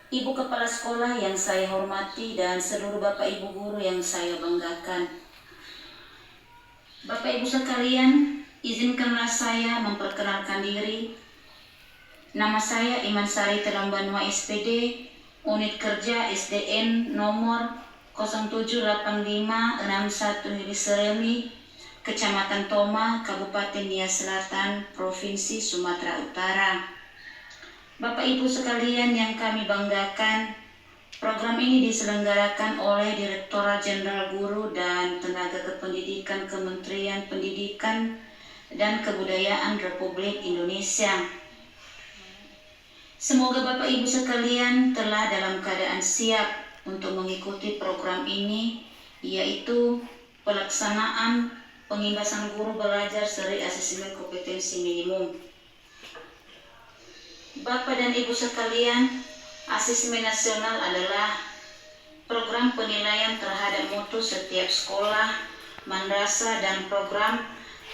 Ibu Kepala Sekolah yang saya hormati dan seluruh Bapak Ibu guru yang saya banggakan. Bapak Ibu sekalian, izinkanlah saya memperkenalkan diri. Nama saya Iman Sari Telambanua SPD, Unit Kerja SDN nomor 078561 Hiliseremi, Kecamatan Toma, Kabupaten Nia Selatan, Provinsi Sumatera Utara. Bapak Ibu sekalian yang kami banggakan, program ini diselenggarakan oleh Direktorat Jenderal Guru dan Tenaga Kependidikan Kementerian Pendidikan dan Kebudayaan Republik Indonesia. Semoga Bapak Ibu sekalian telah dalam keadaan siap untuk mengikuti program ini, yaitu pelaksanaan pengimbasan guru belajar seri asesmen kompetensi minimum. Bapak dan Ibu sekalian, asesmen nasional adalah program penilaian terhadap mutu setiap sekolah, madrasah, dan program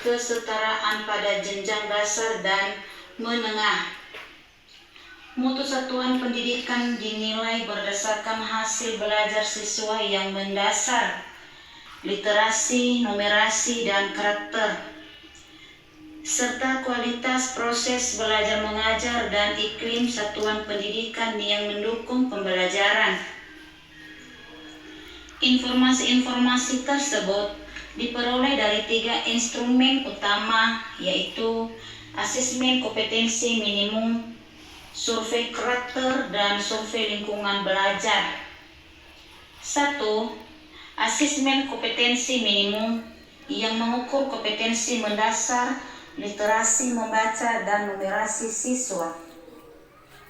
kesetaraan pada jenjang dasar dan menengah. Mutu satuan pendidikan dinilai berdasarkan hasil belajar siswa yang mendasar, literasi, numerasi, dan karakter, serta kualitas proses belajar mengajar dan iklim satuan pendidikan yang mendukung pembelajaran. Informasi-informasi tersebut diperoleh dari 3 instrumen utama, yaitu asesmen kompetensi minimum, survei karakter, dan survei lingkungan belajar. 1. Asesmen kompetensi minimum yang mengukur kompetensi mendasar, literasi membaca, dan numerasi siswa.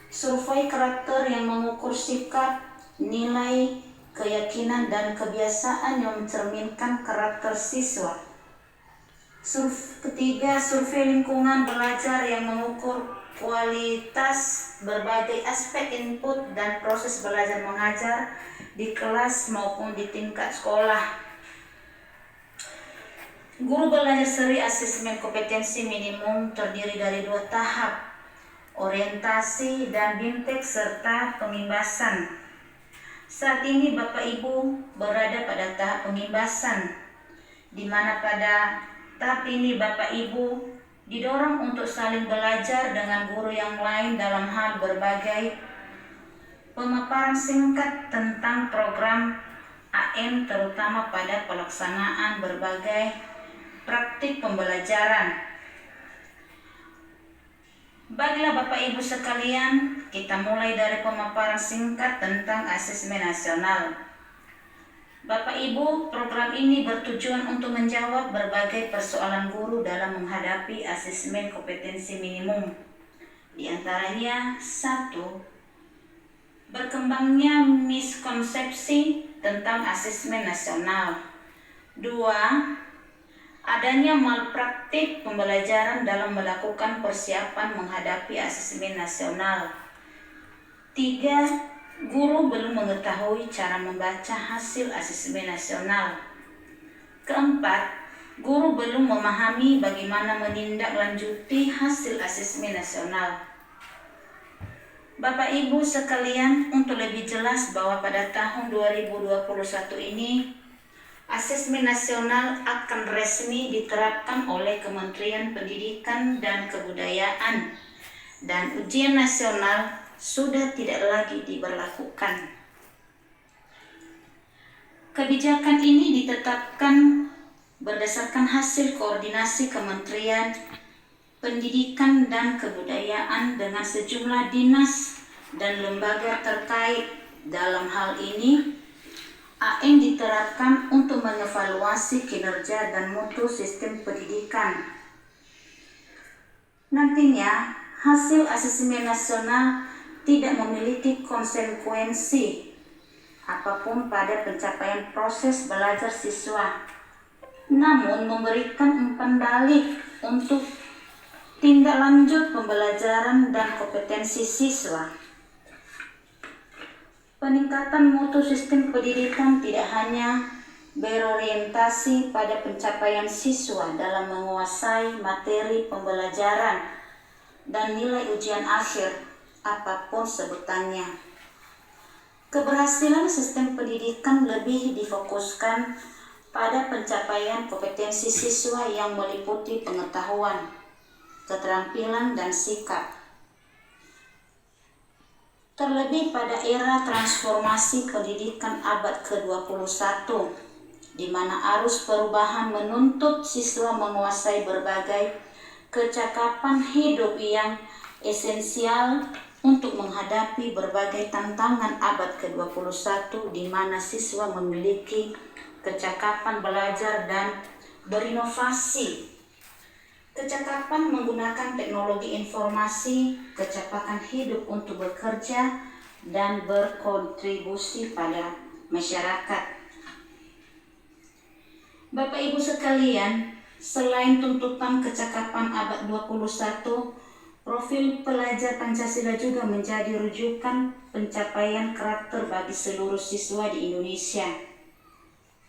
Survei karakter yang mengukur sikap, nilai, keyakinan, dan kebiasaan yang mencerminkan karakter siswa. Ketiga, survei lingkungan belajar yang mengukur kualitas berbagai aspek input dan proses belajar mengajar di kelas maupun di tingkat sekolah. Guru belajar seri asesmen kompetensi minimum terdiri dari 2 tahap, orientasi dan BIMTEK serta pengimbasan. Saat ini Bapak Ibu berada pada tahap pengimbasan, di mana pada tahap ini Bapak Ibu didorong untuk saling belajar dengan guru yang lain dalam hal berbagai pemaparan singkat tentang program AM, terutama pada pelaksanaan berbagai praktik pembelajaran. Baiklah Bapak Ibu sekalian, kita mulai dari pemaparan singkat tentang asesmen nasional. Bapak Ibu, program ini bertujuan untuk menjawab berbagai persoalan guru dalam menghadapi asesmen kompetensi minimum. Di antaranya 1. Berkembangnya miskonsepsi tentang asesmen nasional. 2. Adanya malpraktik pembelajaran dalam melakukan persiapan menghadapi asesmen nasional. 3. Guru belum mengetahui cara membaca hasil asesmen nasional. 4. Guru belum memahami bagaimana menindaklanjuti hasil asesmen nasional. Bapak Ibu sekalian, untuk lebih jelas bahwa pada tahun 2021 ini asesmen nasional akan resmi diterapkan oleh Kementerian Pendidikan dan Kebudayaan, dan ujian nasional sudah tidak lagi diberlakukan. Kebijakan ini ditetapkan berdasarkan hasil koordinasi Kementerian Pendidikan dan Kebudayaan dengan sejumlah dinas dan lembaga terkait. Dalam hal ini, AM diterapkan untuk mengevaluasi kinerja dan mutu sistem pendidikan. Nantinya, hasil asesmen nasional tidak memiliki konsekuensi apapun pada pencapaian proses belajar siswa, namun memberikan umpan balik untuk tindak lanjut pembelajaran dan kompetensi siswa. Peningkatan mutu sistem pendidikan tidak hanya berorientasi pada pencapaian siswa dalam menguasai materi pembelajaran dan nilai ujian akhir, apapun sebutannya, Keberhasilan sistem pendidikan lebih difokuskan pada pencapaian kompetensi siswa yang meliputi pengetahuan, keterampilan, dan sikap. Terlebih pada era transformasi pendidikan abad ke-21, di mana arus perubahan menuntut siswa menguasai berbagai kecakapan hidup yang esensial untuk menghadapi berbagai tantangan abad ke-21, di mana siswa memiliki kecakapan belajar dan berinovasi, kecakapan menggunakan teknologi informasi, kecepatan hidup untuk bekerja dan berkontribusi pada masyarakat. Bapak Ibu sekalian, selain tuntutan kecakapan abad 21, profil pelajar Pancasila juga menjadi rujukan pencapaian karakter bagi seluruh siswa di Indonesia.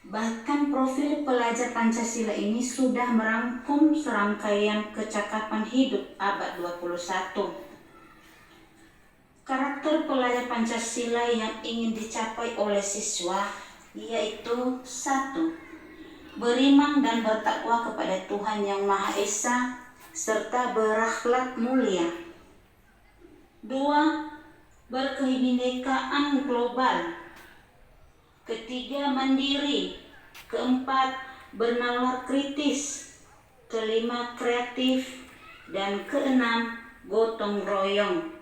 Bahkan profil pelajar Pancasila ini sudah merangkum serangkaian kecakapan hidup abad 21. Karakter pelajar Pancasila yang ingin dicapai oleh siswa yaitu 1. Beriman dan bertakwa kepada Tuhan Yang Maha Esa serta berakhlak mulia. 2. Berkebinekaan global. 3. Mandiri. 4. Bernalar kritis. 5. Kreatif. Dan 6. Gotong royong.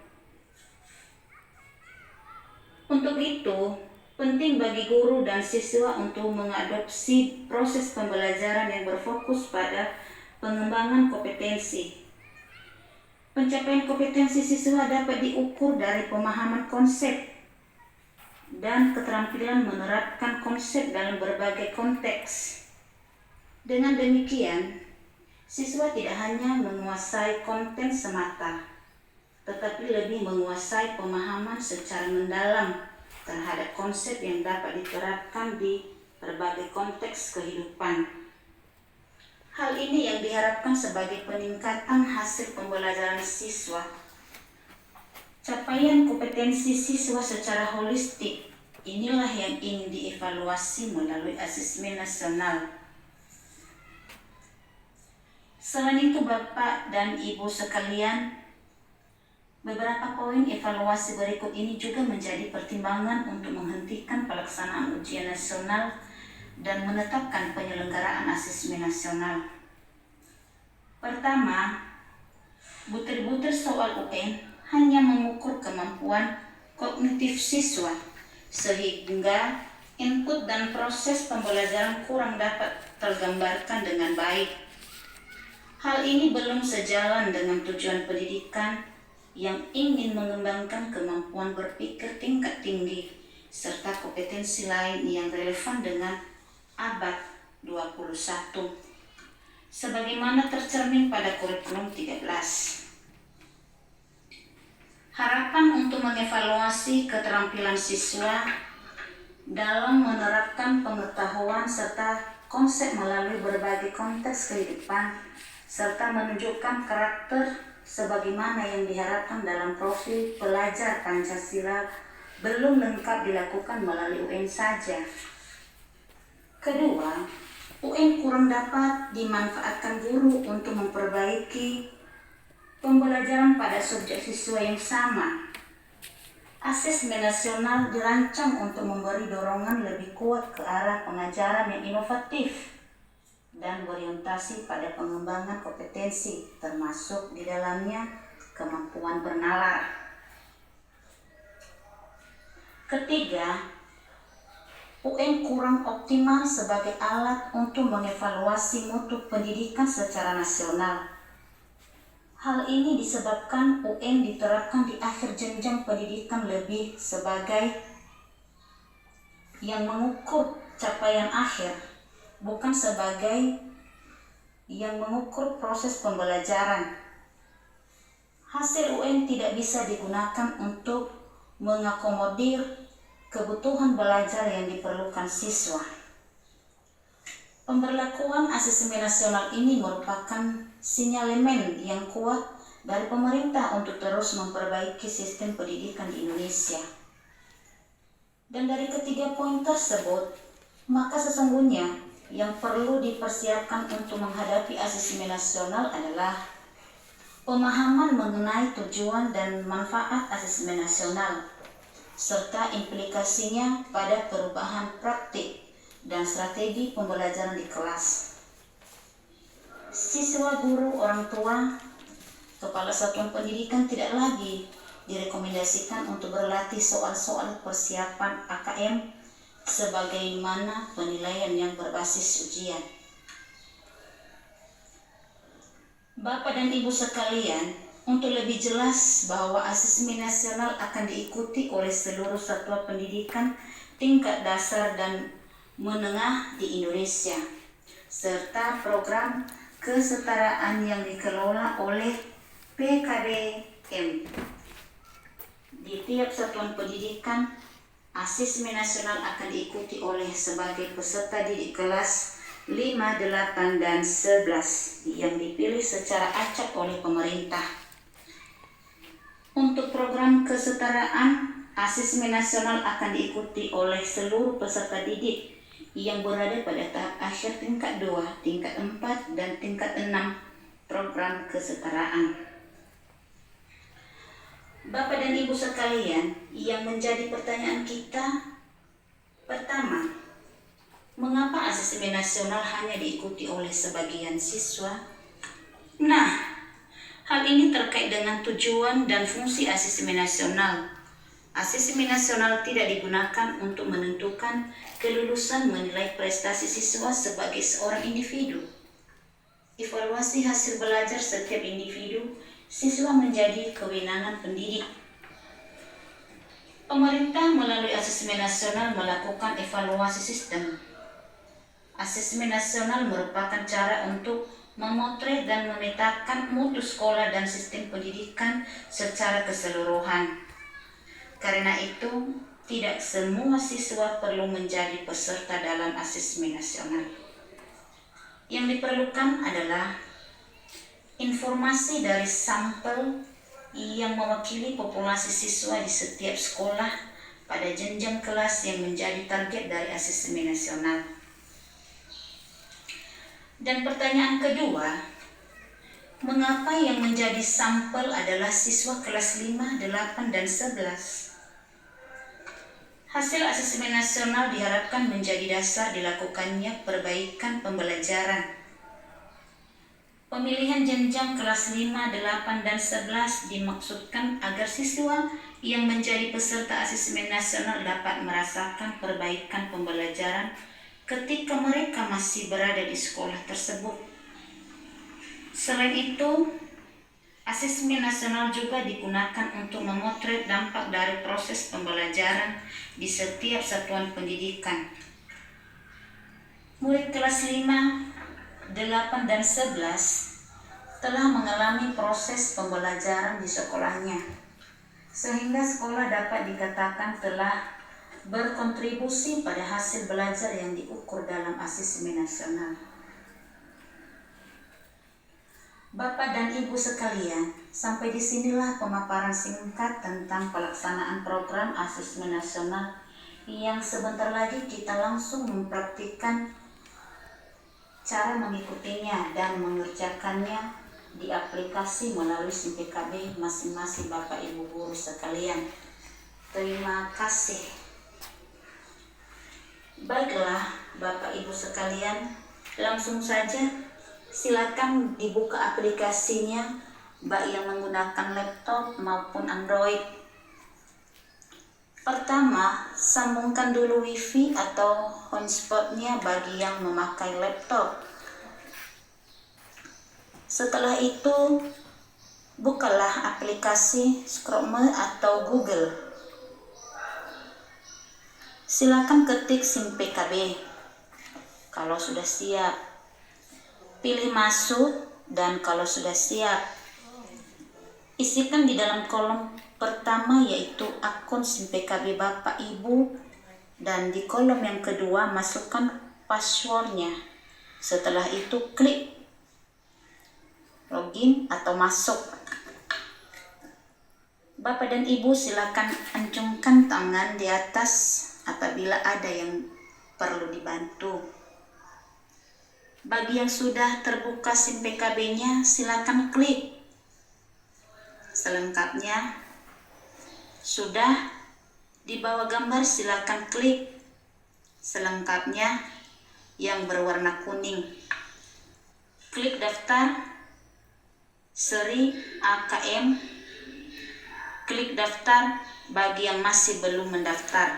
Untuk itu, penting bagi guru dan siswa untuk mengadopsi proses pembelajaran yang berfokus pada pengembangan kompetensi. Pencapaian kompetensi siswa dapat diukur dari pemahaman konsep dan keterampilan menerapkan konsep dalam berbagai konteks. Dengan demikian, siswa tidak hanya menguasai konten semata, tetapi lebih menguasai pemahaman secara mendalam terhadap konsep yang dapat diterapkan di berbagai konteks kehidupan. Hal ini yang diharapkan sebagai peningkatan hasil pembelajaran siswa. Capaian kompetensi siswa secara holistik inilah yang ingin dievaluasi melalui asesmen nasional. Selain itu, Bapak dan Ibu sekalian, beberapa poin evaluasi berikut ini juga menjadi pertimbangan untuk menghentikan pelaksanaan ujian nasional dan menetapkan penyelenggaraan asesmen nasional. Pertama, butir-butir soal UN hanya mengukur kemampuan kognitif siswa, sehingga input dan proses pembelajaran kurang dapat tergambarkan dengan baik. Hal ini belum sejalan dengan tujuan pendidikan yang ingin mengembangkan kemampuan berpikir tingkat tinggi serta kompetensi lain yang relevan dengan abad 21, sebagaimana tercermin pada kurikulum 13. Harapan untuk mengevaluasi keterampilan siswa dalam menerapkan pengetahuan serta konsep melalui berbagai konteks kehidupan, serta menunjukkan karakter sebagaimana yang diharapkan dalam profil pelajar Pancasila belum lengkap dilakukan melalui UN saja. Kedua, UN kurang dapat dimanfaatkan guru untuk memperbaiki pembelajaran pada subjek siswa yang sama. Asesmen nasional dirancang untuk memberi dorongan lebih kuat ke arah pengajaran yang inovatif dan berorientasi pada pengembangan kompetensi, termasuk di dalamnya kemampuan bernalar. Ketiga, UN kurang optimal sebagai alat untuk mengevaluasi mutu pendidikan secara nasional. Hal ini disebabkan UN diterapkan di akhir jenjang pendidikan lebih sebagai yang mengukur capaian akhir, bukan sebagai yang mengukur proses pembelajaran. Hasil UN tidak bisa digunakan untuk mengakomodir kebutuhan belajar yang diperlukan siswa. Pemberlakuan asesmen nasional ini merupakan sinyalemen yang kuat dari pemerintah untuk terus memperbaiki sistem pendidikan di Indonesia. Dan dari ketiga poin tersebut, maka sesungguhnya yang perlu dipersiapkan untuk menghadapi asesmen nasional adalah pemahaman mengenai tujuan dan manfaat asesmen nasional, serta implikasinya pada perubahan praktik dan strategi pembelajaran di kelas. Siswa, guru, orang tua, kepala satuan pendidikan tidak lagi direkomendasikan untuk berlatih soal-soal persiapan AKM sebagaimana penilaian yang berbasis ujian. Bapak dan Ibu sekalian, untuk lebih jelas bahwa asesmen nasional akan diikuti oleh seluruh satuan pendidikan tingkat dasar dan menengah di Indonesia, serta program kesetaraan yang dikelola oleh PKBM. Di tiap satuan pendidikan, asesmen nasional akan diikuti oleh sebagai peserta didik kelas 5, 8, dan 11 yang dipilih secara acak oleh pemerintah. Untuk program kesetaraan, asesmen nasional akan diikuti oleh seluruh peserta didik yang berada pada tahap akhir tingkat 2, tingkat 4, dan tingkat 6 program kesetaraan. Bapak dan Ibu sekalian, yang menjadi pertanyaan kita, pertama, mengapa asesmen nasional hanya diikuti oleh sebagian siswa? Nah, hal ini terkait dengan tujuan dan fungsi asesmen nasional. Asesmen nasional tidak digunakan untuk menentukan kelulusan menilai prestasi siswa sebagai seorang individu. Evaluasi hasil belajar setiap individu siswa menjadi kewenangan pendidik. Pemerintah melalui asesmen nasional melakukan evaluasi sistem. Asesmen nasional merupakan cara untuk memotret dan memetakan mutu sekolah dan sistem pendidikan secara keseluruhan. Karena itu, tidak semua siswa perlu menjadi peserta dalam asesmen nasional. Yang diperlukan adalah informasi dari sampel yang mewakili populasi siswa di setiap sekolah pada jenjang kelas yang menjadi target dari asesmen nasional. Dan pertanyaan kedua, mengapa yang menjadi sampel adalah siswa kelas 5, 8, dan 11? Hasil asesmen nasional diharapkan menjadi dasar dilakukannya perbaikan pembelajaran. Pemilihan jenjang kelas 5, 8, dan 11 dimaksudkan agar siswa yang menjadi peserta asesmen nasional dapat merasakan perbaikan pembelajaran ketika mereka masih berada di sekolah tersebut. Selain itu, asesmen nasional juga digunakan untuk memotret dampak dari proses pembelajaran di setiap satuan pendidikan. Murid kelas 5, 8, dan 11 telah mengalami proses pembelajaran di sekolahnya, sehingga sekolah dapat dikatakan telah berkontribusi pada hasil belajar yang diukur dalam asesmen nasional. Bapak dan Ibu sekalian, sampai disinilah pemaparan singkat tentang pelaksanaan program asesmen nasional yang sebentar lagi kita langsung mempraktikkan cara mengikutinya dan mengerjakannya di aplikasi melalui SIM PKB masing-masing Bapak Ibu guru sekalian. Terima kasih. Baiklah Bapak Ibu sekalian, langsung saja silakan dibuka aplikasinya baik yang menggunakan laptop maupun Android. Pertama, sambungkan dulu WiFi atau hotspotnya bagi yang memakai laptop. Setelah itu, bukalah aplikasi Chrome atau Google. Silakan ketik SIM PKB. Kalau sudah siap, pilih masuk, dan kalau sudah siap, isikan di dalam kolom pertama yaitu akun SIM PKB Bapak Ibu, dan di kolom yang kedua masukkan passwordnya. Setelah itu klik login atau masuk. Bapak dan Ibu silakan acungkan tangan di atas apabila ada yang perlu dibantu. Bagi yang sudah terbuka SIM PKB-nya, silakan klik. Selengkapnya, sudah di bawah gambar silakan klik. Selengkapnya yang berwarna kuning. Klik daftar seri AKM. Klik daftar bagi yang masih belum mendaftar.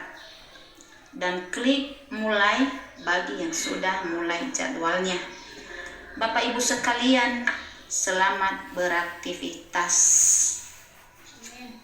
Dan klik mulai bagi yang sudah mulai jadwalnya. Bapak Ibu sekalian, selamat beraktivitas.